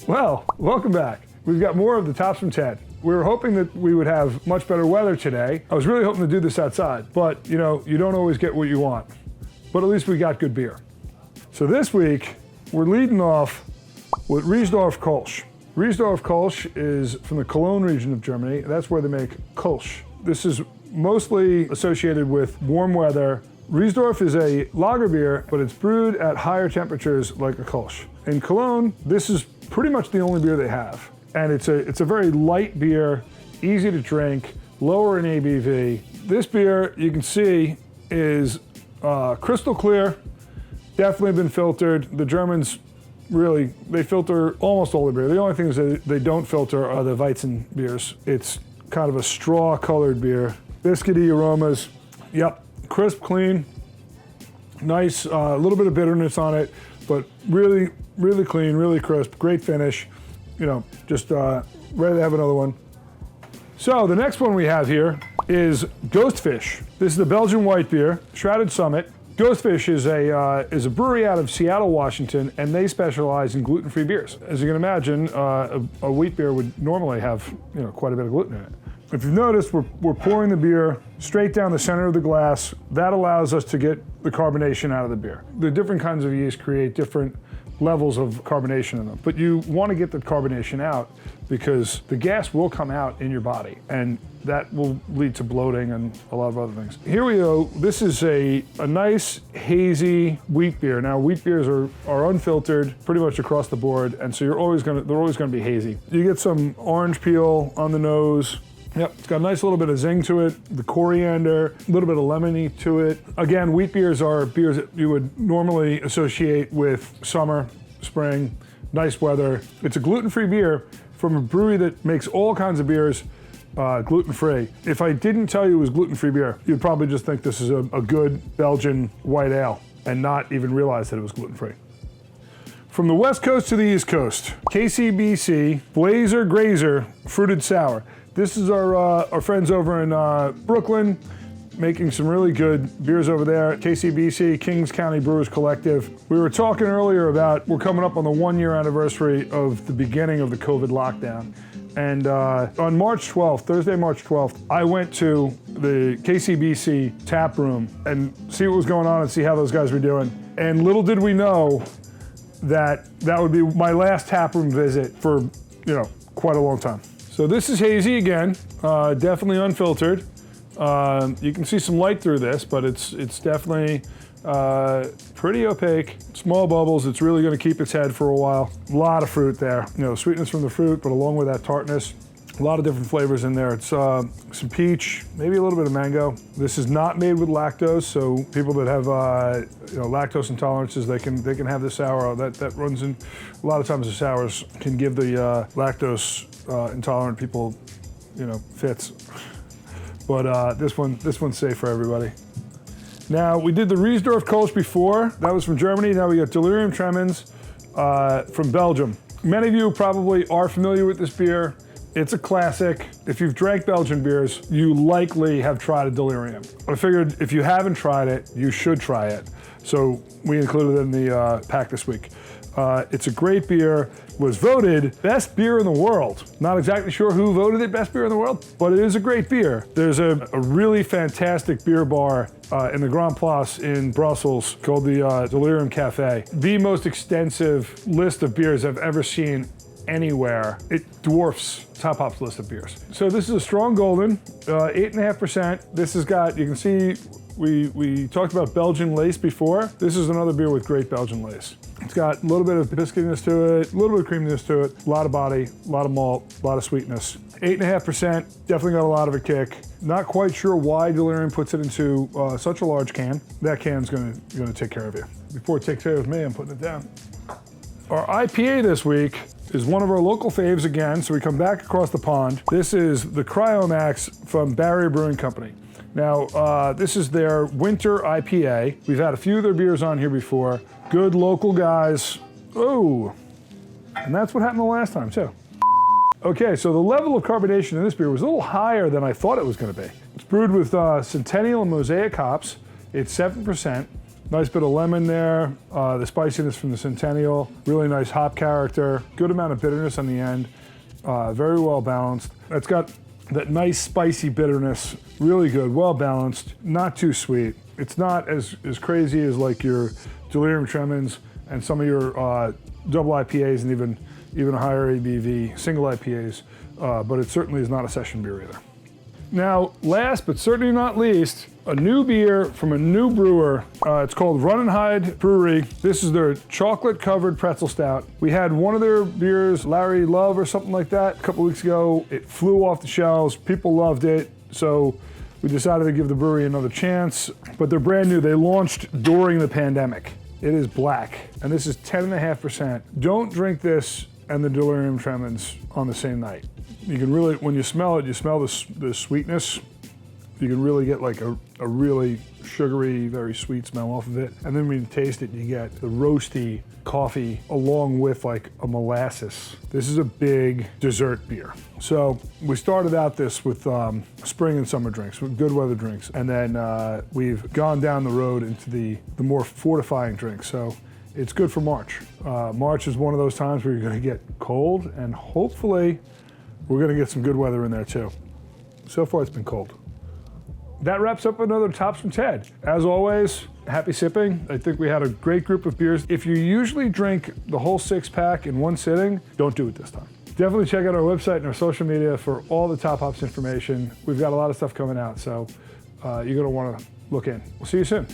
Well, welcome back. We've got more of the Tops from Ted. We were hoping that we would have much better weather today. I was really hoping to do this outside, but you know, you don't always get what you want. But at least we got good beer. So this week, we're leading off with Reissdorf Kölsch. Reissdorf Kölsch is from the Cologne region of Germany. That's where they make Kölsch. This is mostly associated with warm weather. Reissdorf is a lager beer, but it's brewed at higher temperatures like a Kölsch. In Cologne, this is pretty much the only beer they have. And it's a very light beer, easy to drink, lower in ABV. This beer, you can see, is crystal clear, definitely been filtered. The Germans really, they filter almost all the beer. The only things that they don't filter are the Weizen beers. It's kind of a straw-colored beer. Biscuity aromas, yep, crisp, clean, nice, a little bit of bitterness on it, but really, really clean, really crisp, great finish. You know, just ready to have another one. So the next one we have here is Ghostfish. This is the Belgian white beer, Shrouded Summit. Ghostfish is a brewery out of Seattle, Washington, and they specialize in gluten-free beers. As you can imagine, a wheat beer would normally have, you know, quite a bit of gluten in it. If you've noticed, we're pouring the beer straight down the center of the glass. That allows us to get the carbonation out of the beer. The different kinds of yeast create different levels of carbonation in them. But you want to get the carbonation out because the gas will come out in your body, and that will lead to bloating and a lot of other things. Here we go. This is a nice hazy wheat beer. Now wheat beers are unfiltered pretty much across the board, and so they're always gonna be hazy. You get some orange peel on the nose. Yep, it's got a nice little bit of zing to it, the coriander, a little bit of lemony to it. Again, wheat beers are beers that you would normally associate with summer, spring, nice weather. It's a gluten-free beer from a brewery that makes all kinds of beers gluten-free. If I didn't tell you it was gluten-free beer, you'd probably just think this is a good Belgian white ale and not even realize that it was gluten-free. From the West Coast to the East Coast, KCBC Grazer Fruited Sour. This is our friends over in Brooklyn, making some really good beers over there. KCBC-Kings County Brewers Collective. We were talking earlier about we're coming up on the 1-year anniversary of the beginning of the COVID lockdown. And on March 12th, Thursday, March 12th, I went to the KCBC tap room and see what was going on and see how those guys were doing. And little did we know that would be my last tap room visit for, you know, quite a long time. So this is hazy again, definitely unfiltered. You can see some light through this, but it's definitely pretty opaque. Small bubbles, it's really gonna keep its head for a while. A lot of fruit there. You know, sweetness from the fruit, but along with that tartness, a lot of different flavors in there. It's some peach, maybe a little bit of mango. This is not made with lactose, so people that have you know, lactose intolerances, they can have this sour. That runs in, a lot of times the sours can give the lactose intolerant people, you know, fits. But this one's safe for everybody. Now, we did the Reissdorf Kölsch before. That was from Germany. Now we got Delirium Tremens from Belgium. Many of you probably are familiar with this beer. It's a classic. If you've drank Belgian beers, you likely have tried a Delirium. I figured if you haven't tried it, you should try it. So we included it in the pack this week. It's a great beer, was voted best beer in the world. Not exactly sure who voted it best beer in the world, but it is a great beer. There's a really fantastic beer bar in the Grand Place in Brussels called the Delirium Cafe. The most extensive list of beers I've ever seen anywhere. It dwarfs Top Hop's list of beers. So this is a strong golden, 8.5%. This has got, you can see, we talked about Belgian lace before. This is another beer with great Belgian lace. It's got a little bit of biscuitiness to it, a little bit of creaminess to it, a lot of body, a lot of malt, a lot of sweetness. 8.5%, definitely got a lot of a kick. Not quite sure why Delirium puts it into such a large can. That can's gonna take care of you. Before it takes care of me, I'm putting it down. Our IPA this week is one of our local faves again, so we come back across the pond. This is the Cryomax from Brauerei Brewing Company. Now, this is their winter IPA. We've had a few of their beers on here before. Good local guys. Oh, and that's what happened the last time too. Okay, so the level of carbonation in this beer was a little higher than I thought it was gonna be. It's brewed with Centennial and Mosaic hops. It's 7%. Nice bit of lemon there, the spiciness from the Centennial, really nice hop character, good amount of bitterness on the end, very well balanced. It's got that nice spicy bitterness, really good, well balanced, not too sweet. It's not as crazy as like your Delirium Tremens and some of your double IPAs and even a higher ABV single IPAs, but it certainly is not a session beer either. Now, last but certainly not least, a new beer from a new brewer. It's called Run and Hide Brewery. This is their chocolate-covered pretzel stout. We had one of their beers, Larry Love or something like that, a couple weeks ago. It flew off the shelves. People loved it, so we decided to give the brewery another chance. But they're brand new. They launched during the pandemic. It is black, and this is 10.5%. Don't drink this and the Delirium Tremens on the same night. You can really, when you smell it, you smell the sweetness. You can really get like a really sugary, very sweet smell off of it. And then when you taste it, you get the roasty coffee along with like a molasses. This is a big dessert beer. So we started out this with spring and summer drinks, with good weather drinks. And then we've gone down the road into the more fortifying drinks. So it's good for March. March is one of those times where you're gonna get cold, and hopefully we're gonna get some good weather in there too. So far it's been cold. That wraps up another Tops from Ted. As always, happy sipping. I think we had a great group of beers. If you usually drink the whole 6-pack in one sitting, don't do it this time. Definitely check out our website and our social media for all the Top Hops information. We've got a lot of stuff coming out, so you're gonna wanna look in. We'll see you soon.